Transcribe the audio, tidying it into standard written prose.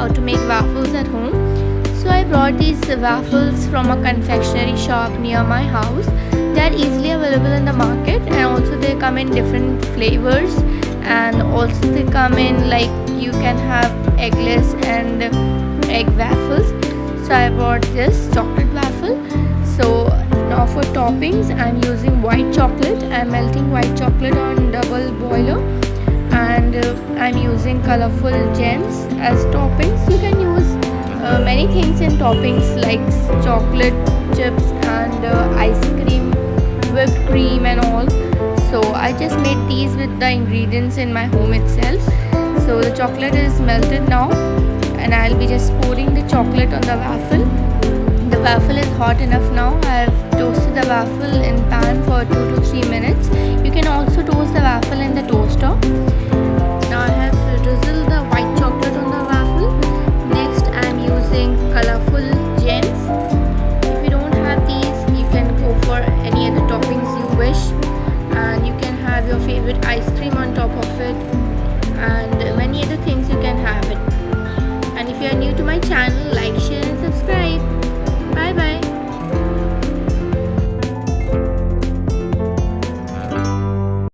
how to make waffles at home. So I brought these waffles from a confectionery shop near my house. They are easily available in the market, and also they come in different flavors, and also they come in like you can have eggless and egg waffles. So I bought this chocolate waffle. So now for toppings, I'm using white chocolate. I'm melting white chocolate on double boiler, and I'm using colorful gems as toppings. You can use many things in toppings like chocolate chips and ice cream, whipped cream and all. So I just made these with the ingredients in my home itself. So the chocolate is melted now, and I'll be just pouring the chocolate on the waffle. The waffle is hot enough now. I have toasted the waffle in pan for 2 to 3 minutes. You can also toast the waffle in the toaster. Now I have drizzled the white chocolate on the waffle. Next I am using colorful gems. If you don't have these, you can go for any other toppings you wish, and you can have your favorite ice cream on top of it.